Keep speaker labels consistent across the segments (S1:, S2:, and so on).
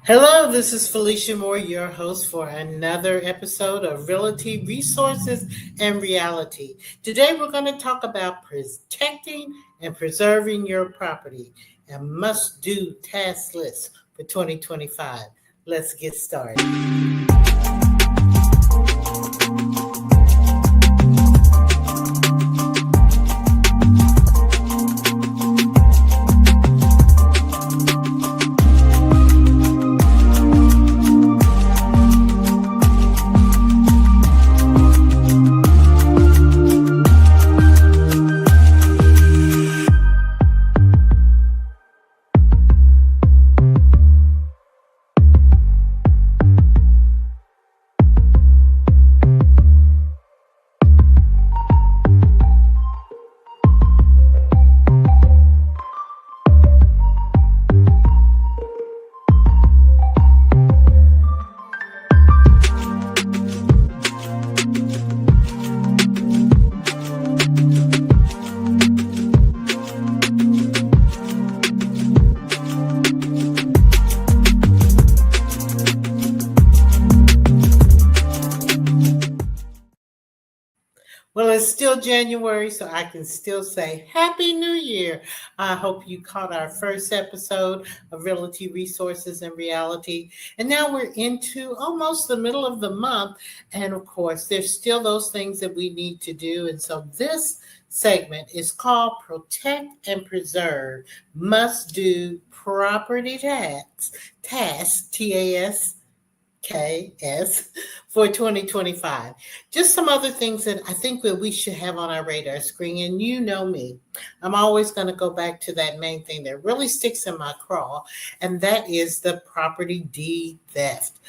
S1: Hello, this is Felicia Moore, your host for another episode of Realty Resources and Reality. Today we're going to talk about protecting and preserving your property, a must-do task list for 2025. Let's get started. Well, it's still January, so I can still say Happy New Year. I hope you caught our first episode of Realty Resources and Reality. And now we're into almost the middle of the month. And of course, there's still those things that we need to do. And so this segment is called Protect and Preserve Must Do Property Task, TASKS, for 2025. Just some other things that I think that we should have on our radar screen. And you know me, I'm always going to go back to that main thing that really sticks in my craw, and that is the property deed theft.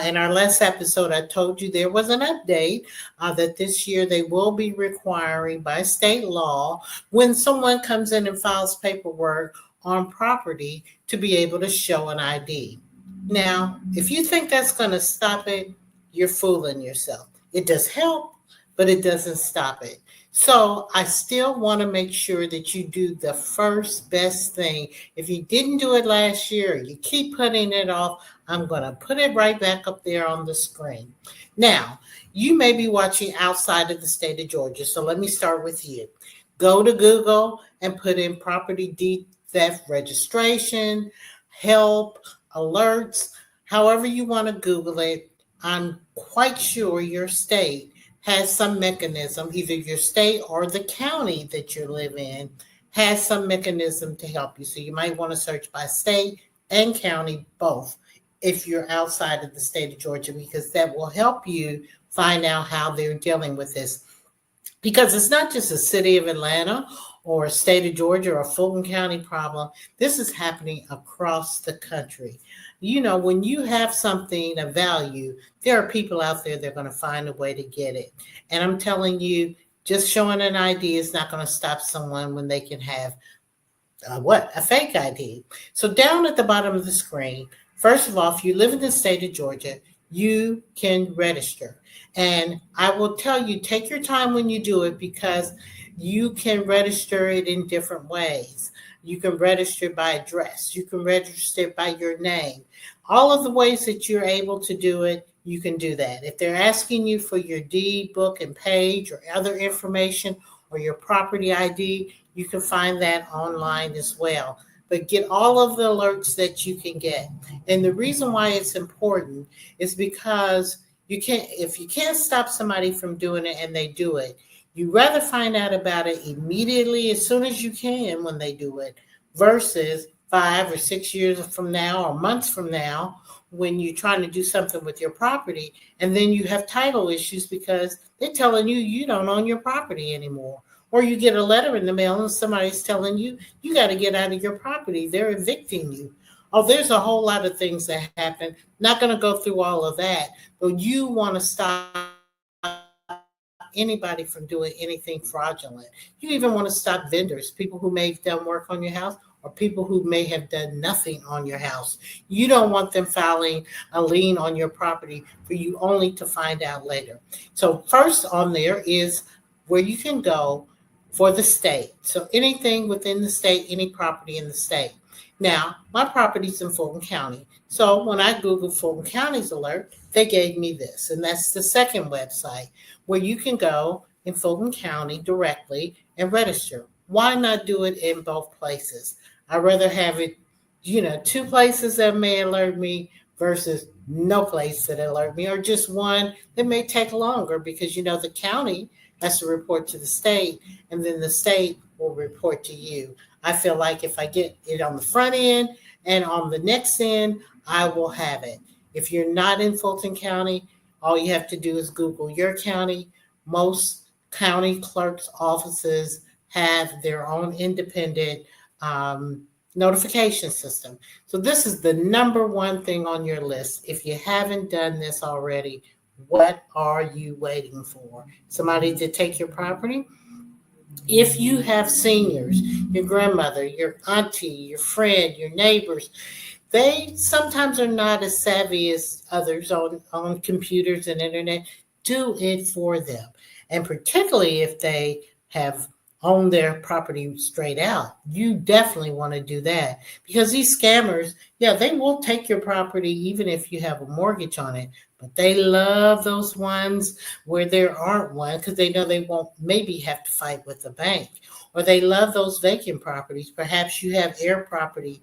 S1: In our last episode, I told you there was an update that this year they will be requiring by state law when someone comes in and files paperwork on property to be able to show an ID. Now, if you think that's going to stop it, you're fooling yourself. It does help, but it doesn't stop it. So I still want to make sure that you do the first best thing. If you didn't do it last year, you keep putting it off, I'm going to put it right back up there on the screen. Now, you may be watching outside of the state of Georgia, so let me start with you. Go to Google and put in property deed theft registration, help, alerts, however you want to Google it. I'm quite sure your state has some mechanism, either your state or the county that you live in has some mechanism to help you. So you might want to search by state and county both if you're outside of the state of Georgia, because that will help you find out how they're dealing with this. Because it's not just a city of Atlanta or a state of Georgia or a Fulton County problem. This is happening across the country. You know, when you have something of value, there are people out there that are going to find a way to get it. And I'm telling you, just showing an ID is not going to stop someone when they can have a fake ID. So down at the bottom of the screen, first of all, if you live in the state of Georgia, you can register. And I will tell you, take your time when you do it, because you can register it in different ways. You can register by address. You can register by your name. All of the ways that you're able to do it, you can do that. If they're asking you for your deed book and page or other information or your property ID, you can find that online as well. But get all of the alerts that you can get. And the reason why it's important is because if you can't stop somebody from doing it and they do it, you rather find out about it immediately as soon as you can when they do it versus 5 or 6 years from now or months from now when you're trying to do something with your property and then you have title issues because they're telling you you don't own your property anymore. Or you get a letter in the mail and somebody's telling you you got to get out of your property. They're evicting you. Oh, there's a whole lot of things that happen. Not going to go through all of that, but you want to stop anybody from doing anything fraudulent. You even want to stop vendors, people who may have done work on your house or people who may have done nothing on your house. You don't want them filing a lien on your property for you only to find out later. So first on there is where you can go for the state. So anything within the state, any property in the state. Now, my property's in Fulton County. So when I Googled Fulton County's alert, they gave me this. And that's the second website where you can go in Fulton County directly and register. Why not do it in both places? I'd rather have it, two places that may alert me versus no place that alert me, or just one that may take longer because, the county has to report to the state and then the state will report to you. I feel like if I get it on the front end and on the next end, I will have it. If you're not in Fulton County, all you have to do is Google your county. Most county clerk's offices have their own independent notification system. So this is the number one thing on your list. If you haven't done this already, what are you waiting for? Somebody to take your property? If you have seniors, your grandmother, your auntie, your friend, your neighbors, they sometimes are not as savvy as others on computers and internet. Do it for them. And particularly if they have owned their property straight out, you definitely want to do that because these scammers, they will take your property even if you have a mortgage on it. But they love those ones where there aren't one because they know they won't maybe have to fight with the bank. Or they love those vacant properties. Perhaps you have air property.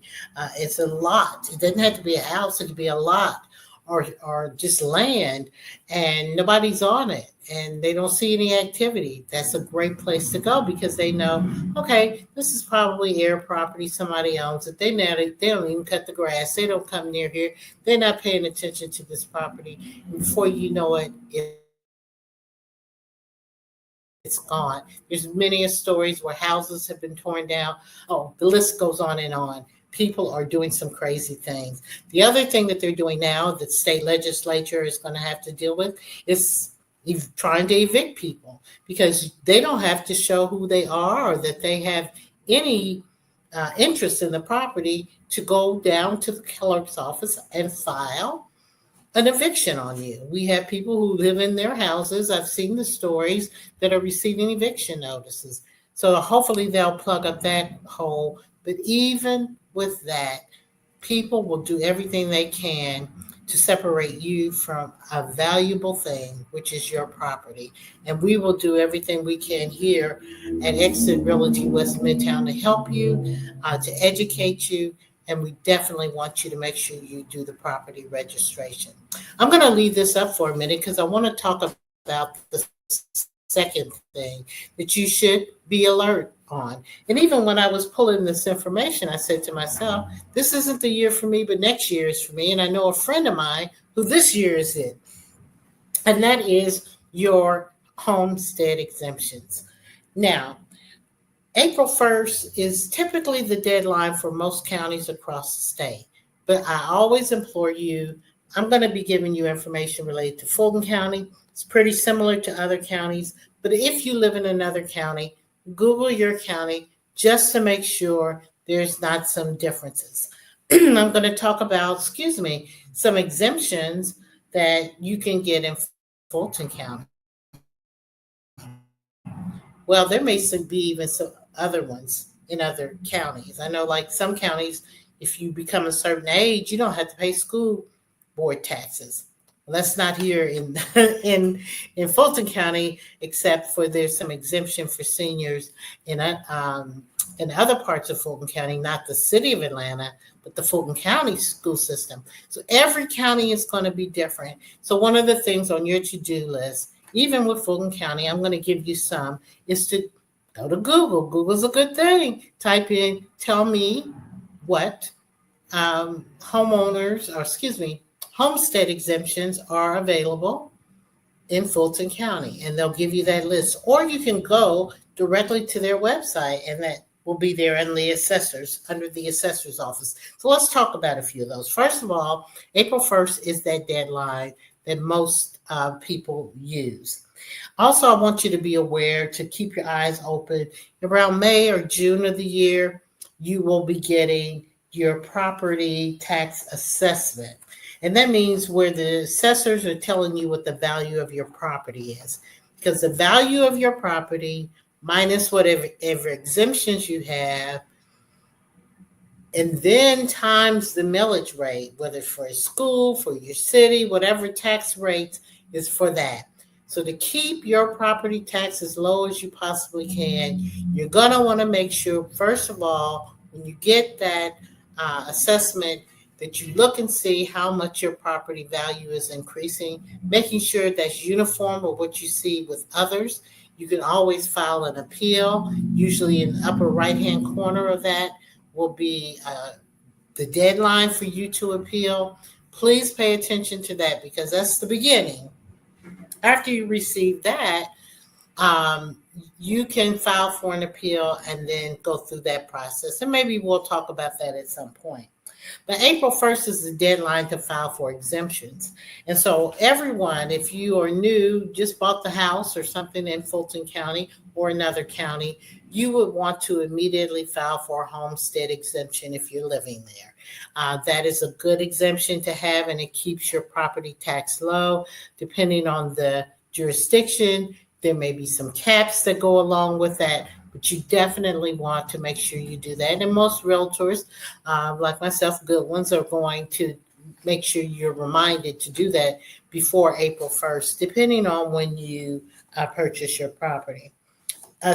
S1: It's a lot. It doesn't have to be a house. It could be a lot or just land and nobody's on it and they don't see any activity. That's a great place to go because they know, okay, this is probably air property. Somebody owns it. They don't even cut the grass. They don't come near here. They're not paying attention to this property. And before you know it, it's gone. There's many stories where houses have been torn down. Oh, the list goes on and on. People are doing some crazy things. The other thing that they're doing now that state legislature is going to have to deal with is trying to evict people because they don't have to show who they are or that they have any interest in the property to go down to the clerk's office and file an eviction on you. We have people who live in their houses. I've seen the stories that are receiving eviction notices. So hopefully they'll plug up that hole. But even with that, people will do everything they can to separate you from a valuable thing, which is your property. And we will do everything we can here at Exit Realty West Midtown to help you, to educate you, and we definitely want you to make sure you do the property registration. I'm going to leave this up for a minute because I want to talk about the second thing that you should be alert on. And even when I was pulling this information, I said to myself, this isn't the year for me, but next year is for me. And I know a friend of mine who this year is it. And that is your homestead exemptions. Now, April 1st is typically the deadline for most counties across the state. But I always implore you, I'm going to be giving you information related to Fulton County. It's pretty similar to other counties. But if you live in another county, Google your county just to make sure there's not some differences. I'm going to talk about, some exemptions that you can get in Fulton County. Well, there may be even some other ones in other counties. I know like some counties, if you become a certain age, you don't have to pay school board taxes. Well, that's not here in in Fulton County, except for there's some exemption for seniors in other parts of Fulton County, not the city of Atlanta, but the Fulton County school system. So every county is going to be different. So one of the things on your to-do list, even with Fulton County, I'm going to give you some, is to go to Google. Google's a good thing. Type in, tell me what homestead exemptions are available in Fulton County, and they'll give you that list. Or you can go directly to their website, and that will be there under the assessor's office. So let's talk about a few of those. First of all, April 1st is that deadline that most people use. Also, I want you to be aware to keep your eyes open. Around May or June of the year, you will be getting your property tax assessment. And that means where the assessors are telling you what the value of your property is. Because the value of your property minus whatever exemptions you have and then times the millage rate, whether it's for a school, for your city, whatever tax rate is for that. So to keep your property tax as low as you possibly can, you're going to want to make sure, first of all, when you get that assessment, that you look and see how much your property value is increasing, making sure that's uniform with what you see with others. You can always file an appeal. Usually in the upper right-hand corner of that will be the deadline for you to appeal. Please pay attention to that because that's the beginning. After you receive that, um, you can file for an appeal and then go through that process. And maybe we'll talk about that at some point. But April 1st is the deadline to file for exemptions. And so everyone, if you are new, just bought the house or something in Fulton County or another county, you would want to immediately file for a homestead exemption if you're living there. That is a good exemption to have, and it keeps your property tax low. Depending on the jurisdiction, there may be some caps that go along with that, but you definitely want to make sure you do that. And most realtors, like myself, good ones, are going to make sure you're reminded to do that before April 1st, depending on when you purchase your property.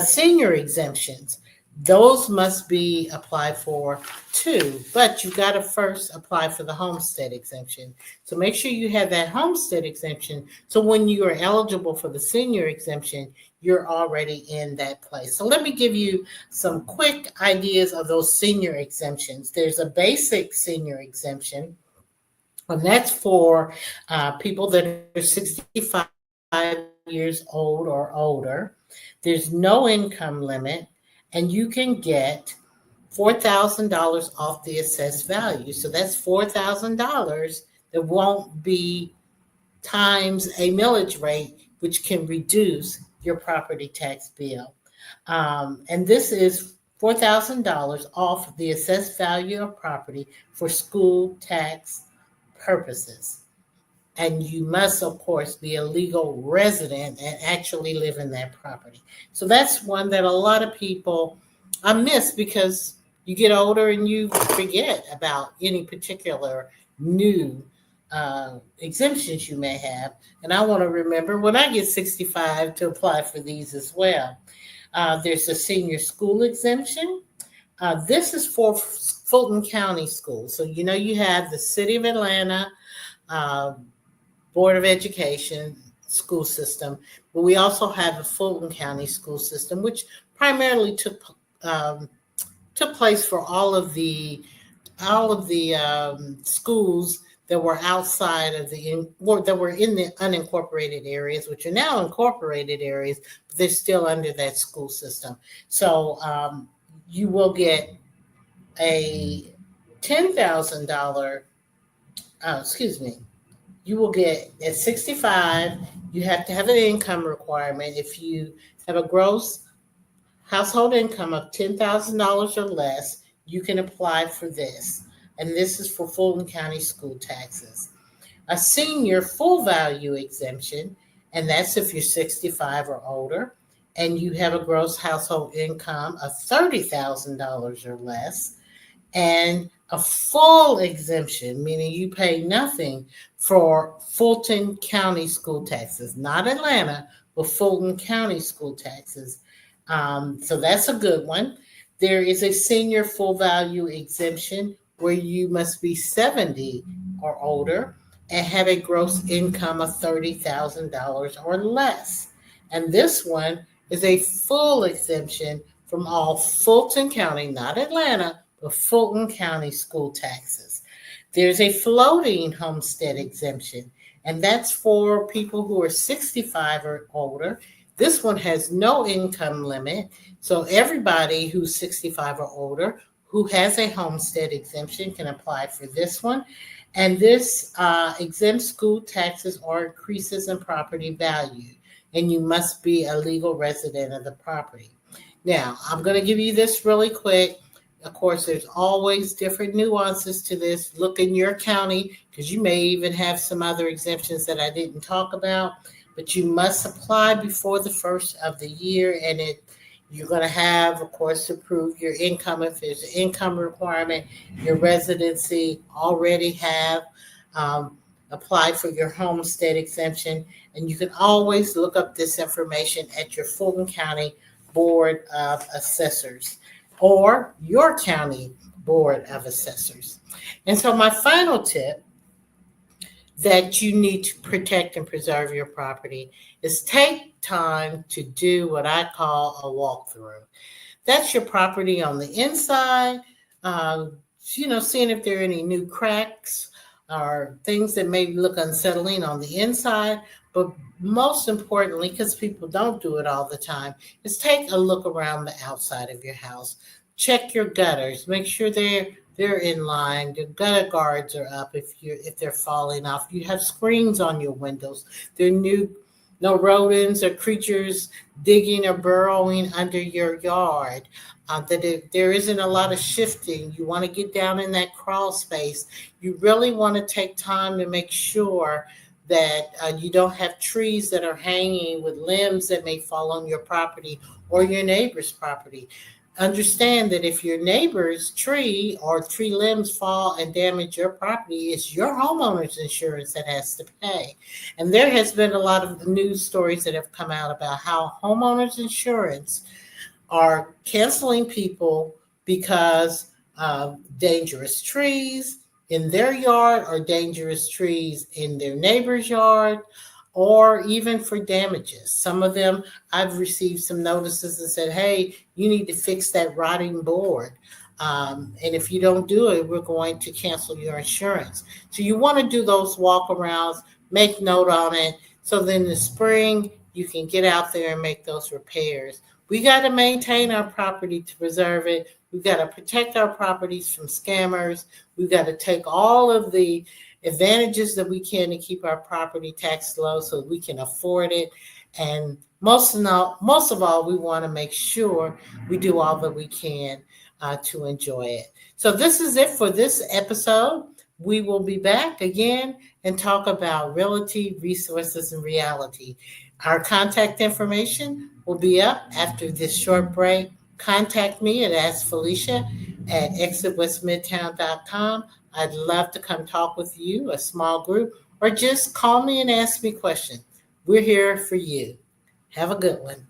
S1: Senior exemptions, those must be applied for too, but you got to first apply for the homestead exemption. So make sure you have that homestead exemption. So when you are eligible for the senior exemption, you're already in that place. So let me give you some quick ideas of those senior exemptions. There's a basic senior exemption, and that's for people that are 65 years old or older. There's no income limit, and you can get $4,000 off the assessed value. So that's $4,000 that won't be times a millage rate, which can reduce your property tax bill. And this is $4,000 off the assessed value of property for school tax purposes. And you must, of course, be a legal resident and actually live in that property. So that's one that a lot of people miss because you get older and you forget about any particular new exemptions you may have. And I want to remember when I get 65 to apply for these as well. There's a senior school exemption. This is for Fulton County schools. So, you have the City of Atlanta Board of Education school system, but we also have the Fulton County school system, which primarily took place for all of the schools that were outside of that were in the unincorporated areas, which are now incorporated areas, but they're still under that school system. So you will get a $10,000. You will get at 65. You have to have an income requirement. If you have a gross household income of $10,000 or less, you can apply for this. And this is for Fulton County school taxes. A senior full value exemption, and that's if you're 65 or older, and you have a gross household income of $30,000 or less, and a full exemption, meaning you pay nothing for Fulton County school taxes, not Atlanta, but Fulton County school taxes. So that's a good one. There is a senior full value exemption where you must be 70 or older and have a gross income of $30,000 or less. And this one is a full exemption from all Fulton County, not Atlanta, but Fulton County school taxes. There's a floating homestead exemption, and that's for people who are 65 or older. This one has no income limit, so everybody who's 65 or older who has a homestead exemption can apply for this one. And this exempts school taxes or increases in property value, and you must be a legal resident of the property. Now, I'm going to give you this really quick. Of course, there's always different nuances to this. Look in your county, because you may even have some other exemptions that I didn't talk about, but you must apply before the first of the year, and You're going to have, of course, to prove your income if there's an income requirement, your residency, already have um, applied for your homestead exemption. And you can always look up this information at your Fulton County Board of Assessors or your county Board of Assessors. And so, my final tip that you need to protect and preserve your property is take time to do what I call a walkthrough. That's your property on the inside, seeing if there are any new cracks or things that may look unsettling on the inside. But most importantly, because people don't do it all the time, is take a look around the outside of your house. Check your gutters. Make sure they're in line. The gutter guards are up if they're falling off. You have screens on your windows. They're new. No rodents or creatures digging or burrowing under your yard. That there isn't a lot of shifting. You want to get down in that crawl space. You really want to take time to make sure that you don't have trees that are hanging with limbs that may fall on your property or your neighbor's property. Understand that if your neighbor's tree or tree limbs fall and damage your property, it's your homeowner's insurance that has to pay. And there has been a lot of news stories that have come out about how homeowners insurance are canceling people because of dangerous trees in their yard or dangerous trees in their neighbor's yard, or even for damages. Some of them, I've received some notices that said, hey, you need to fix that rotting board. And if you don't do it, we're going to cancel your insurance. So you want to do those walkarounds, make note on it. So then in the spring, you can get out there and make those repairs. We got to maintain our property to preserve it. We've got to protect our properties from scammers. We've got to take all of the advantages that we can to keep our property tax low so we can afford it. And most of all, we want to make sure we do all that we can to enjoy it. So this is it for this episode. We will be back again and talk about realty, resources, and reality. Our contact information will be up after this short break. Contact me at askfelicia@exitwestmidtown.com. I'd love to come talk with you, a small group, or just call me and ask me questions. We're here for you. Have a good one.